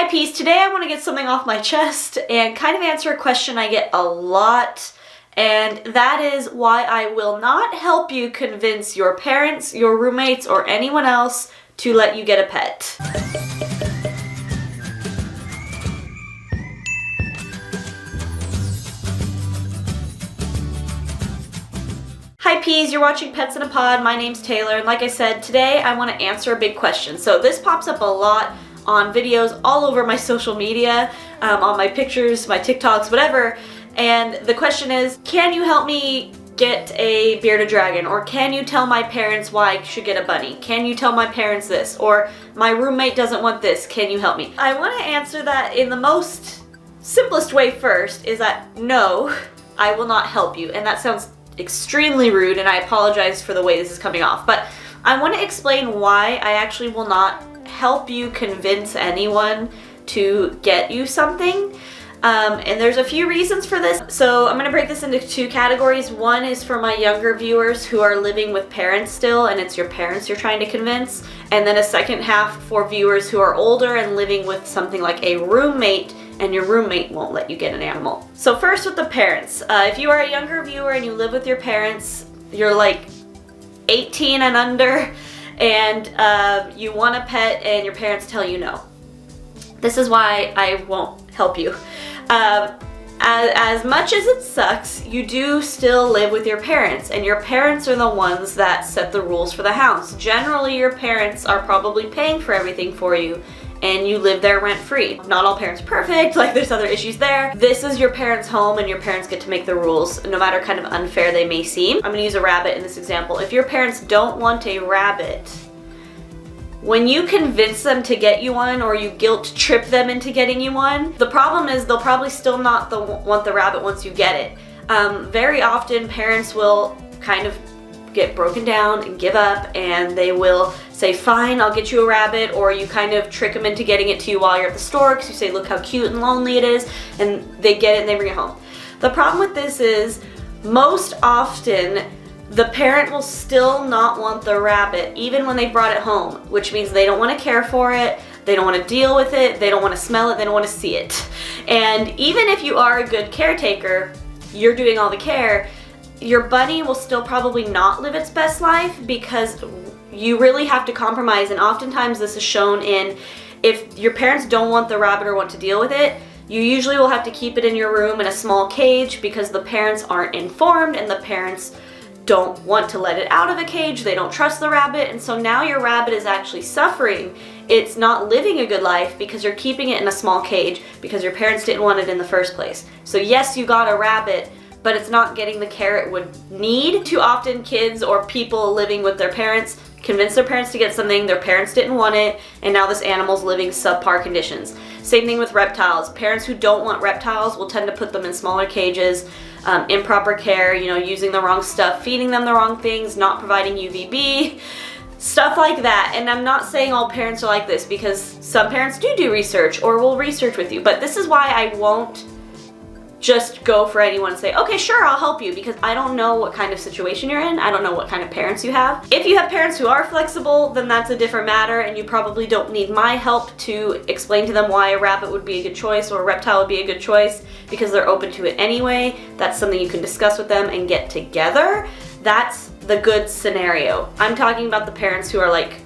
Hi Peas, today I want to get something off my chest and kind of answer a question I get a lot, and that is why I will not help you convince your parents, your roommates, or anyone else to let you get a pet. Hi Peas, you're watching Pets in a Pod. My name's Taylor, and like I said, today I want to answer a big question. So this pops up a lot on videos all over my social media, on my pictures, my TikToks, whatever. And the question is, can you help me get a bearded dragon? Or can you tell my parents why I should get a bunny? Can you tell my parents this? Or my roommate doesn't want this, can you help me? I want to answer that in the most simplest way first, is that no, I will not help you. And that sounds extremely rude, and I apologize for the way this is coming off. But I want to explain why I actually will not help you convince anyone to get you something. And there's a few reasons for this. So I'm going to break this into two categories. One is for my younger viewers who are living with parents still, and it's your parents you're trying to convince. And then a second half for viewers who are older and living with something like a roommate, and your roommate won't let you get an animal. So first with the parents. If you are a younger viewer and you live with your parents, you're like 18 and under, and you want a pet and your parents tell you no. This is why I won't help you. As much as it sucks, you do still live with your parents, and your parents are the ones that set the rules for the house. Generally, your parents are probably paying for everything for you, and you live there rent-free. Not all parents are perfect, like there's other issues there. This is your parents' home, and your parents get to make the rules, no matter kind of unfair they may seem. I'm gonna use a rabbit in this example. If your parents don't want a rabbit, when you convince them to get you one, or you guilt trip them into getting you one, the problem is they'll probably still not want the rabbit once you get it. Very often parents will kind of get broken down and give up, and they will say, fine, I'll get you a rabbit, or you kind of trick them into getting it to you while you're at the store because you say, look how cute and lonely it is, and they get it and they bring it home. The problem with this is, most often, the parent will still not want the rabbit, even when they brought it home, which means they don't want to care for it, they don't want to deal with it, they don't want to smell it, they don't want to see it. And even if you are a good caretaker, you're doing all the care, your bunny will still probably not live its best life, because you really have to compromise. And oftentimes this is shown in, if your parents don't want the rabbit or want to deal with it, you usually will have to keep it in your room in a small cage, because the parents aren't informed and the parents don't want to let it out of a cage, they don't trust the rabbit, and so now your rabbit is actually suffering. It's not living a good life because you're keeping it in a small cage because your parents didn't want it in the first place. So yes, you got a rabbit, but it's not getting the care it would need. Too often kids or people living with their parents convince their parents to get something, their parents didn't want it, and now this animal's living subpar conditions. Same thing with reptiles. Parents who don't want reptiles will tend to put them in smaller cages, improper care, using the wrong stuff, feeding them the wrong things, not providing UVB, stuff like that. And I'm not saying all parents are like this, because some parents do research or will research with you, but this is why I won't just go for anyone and say, okay, sure, I'll help you, because I don't know what kind of situation you're in. I don't know what kind of parents you have. If you have parents who are flexible, then that's a different matter, and you probably don't need my help to explain to them why a rabbit would be a good choice or a reptile would be a good choice, because they're open to it anyway. That's something you can discuss with them and get together. That's the good scenario. I'm talking about the parents who are like,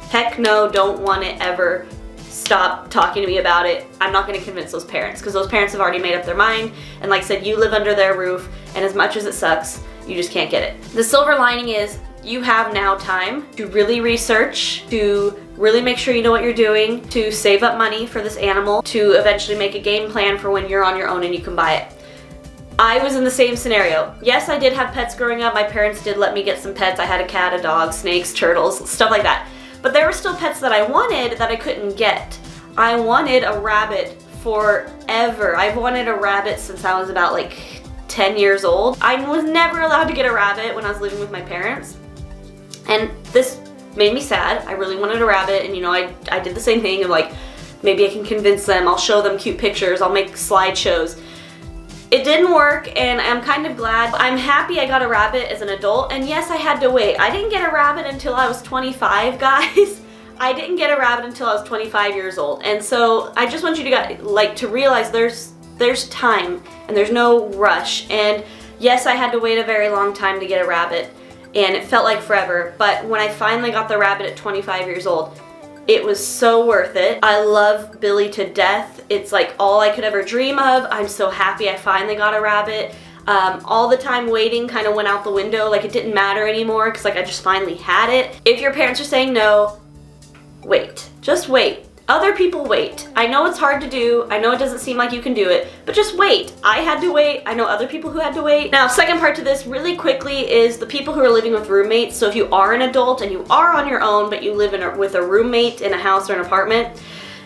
heck no, don't want it ever. Stop talking to me about it. I'm not going to convince those parents, because those parents have already made up their mind, and like I said, you live under their roof, and as much as it sucks, you just can't get it. The silver lining is you have now time to really research, to really make sure you know what you're doing, to save up money for this animal, to eventually make a game plan for when you're on your own and you can buy it. I was in the same scenario. Yes, I did have pets growing up. My parents did let me get some pets. I had a cat, a dog, snakes, turtles, stuff like that. But there were still pets that I wanted that I couldn't get. I wanted a rabbit forever. I've wanted a rabbit since I was about like 10 years old. I was never allowed to get a rabbit when I was living with my parents. And this made me sad. I really wanted a rabbit, and I did the same thing of like, maybe I can convince them, I'll show them cute pictures, I'll make slideshows. It didn't work, and I'm kind of glad. I'm happy I got a rabbit as an adult, and yes, I had to wait. I didn't get a rabbit until I was 25, guys. I didn't get a rabbit until I was 25 years old. And so I just want you to realize there's time and there's no rush. And yes, I had to wait a very long time to get a rabbit and it felt like forever. But when I finally got the rabbit at 25 years old, it was so worth it. I love Billy to death. It's like all I could ever dream of. I'm so happy I finally got a rabbit. All the time waiting kind of went out the window. Like, it didn't matter anymore because, like, I just finally had it. If your parents are saying no, wait. Just wait. Other people wait. I know it's hard to do. I know it doesn't seem like you can do it, but just wait. I had to wait. I know other people who had to wait. Now, second part to this really quickly is the people who are living with roommates. So if you are an adult and you are on your own, but you live with a roommate in a house or an apartment,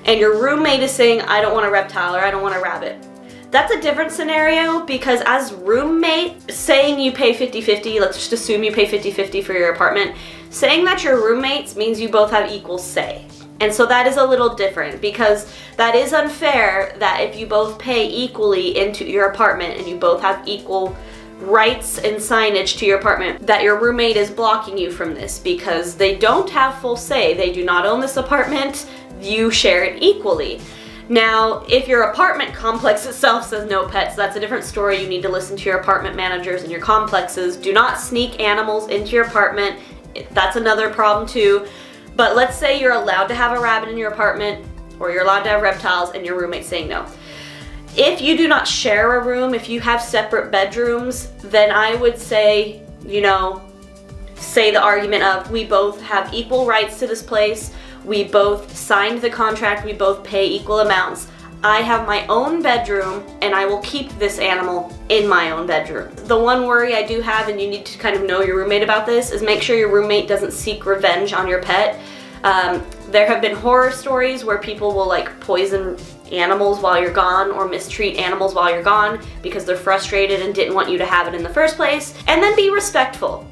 and your roommate is saying, I don't want a reptile or I don't want a rabbit. That's a different scenario because as roommate, saying you pay 50-50, let's just assume you pay 50-50 for your apartment, saying that you're roommates means you both have equal say. And so that is a little different because that is unfair that if you both pay equally into your apartment and you both have equal rights and signage to your apartment, that your roommate is blocking you from this because they don't have full say. They do not own this apartment. You share it equally. Now, if your apartment complex itself says no pets, that's a different story. You need to listen to your apartment managers and your complexes. Do not sneak animals into your apartment. That's another problem too. But let's say you're allowed to have a rabbit in your apartment or you're allowed to have reptiles and your roommate's saying no. If you do not share a room, if you have separate bedrooms, then I would say, say the argument of we both have equal rights to this place. We both signed the contract. We both pay equal amounts. I have my own bedroom and I will keep this animal in my own bedroom. The one worry I do have, and you need to kind of know your roommate about this, is make sure your roommate doesn't seek revenge on your pet. There have been horror stories where people will like poison animals while you're gone or mistreat animals while you're gone because they're frustrated and didn't want you to have it in the first place. And then be respectful.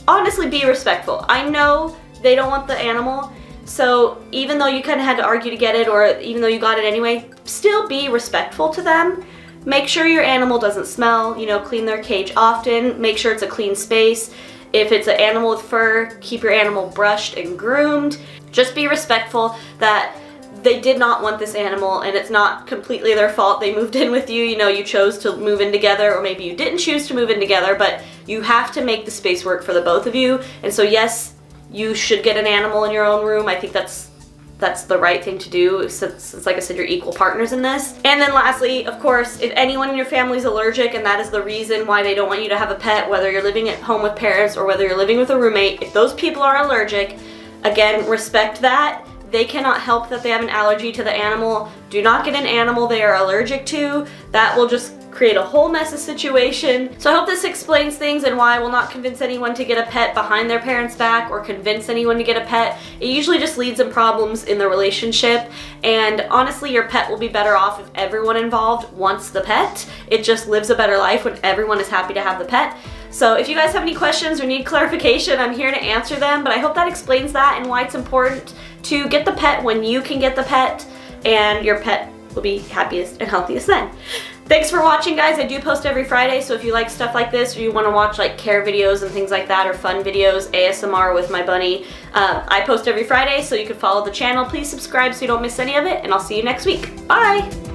Honestly, be respectful. I know they don't want the animal, so even though you kind of had to argue to get it, or even though you got it anyway, still be respectful to them. Make sure your animal doesn't smell, clean their cage often, make sure it's a clean space. If it's an animal with fur, keep your animal brushed and groomed. Just be respectful that they did not want this animal and it's not completely their fault. They moved in with you, you chose to move in together, or maybe you didn't choose to move in together, but you have to make the space work for the both of you. And so yes, you should get an animal in your own room. I think that's the right thing to do since, like I said, you're equal partners in this. And then lastly, of course, if anyone in your family is allergic and that is the reason why they don't want you to have a pet, whether you're living at home with parents or whether you're living with a roommate, if those people are allergic, again, respect that. They cannot help that they have an allergy to the animal. Do not get an animal they are allergic to. That will just create a whole mess of situation. So I hope this explains things and why I will not convince anyone to get a pet behind their parents' back or convince anyone to get a pet. It usually just leads in problems in the relationship, and honestly your pet will be better off if everyone involved wants the pet. It just lives a better life when everyone is happy to have the pet. So if you guys have any questions or need clarification, I'm here to answer them, but I hope that explains that and why it's important to get the pet when you can get the pet, and your pet will be happiest and healthiest then. Thanks for watching, guys. I do post every Friday, so if you like stuff like this or you want to watch like care videos and things like that, or fun videos, ASMR with my bunny, I post every Friday, so you can follow the channel. Please subscribe so you don't miss any of it, and I'll see you next week. Bye!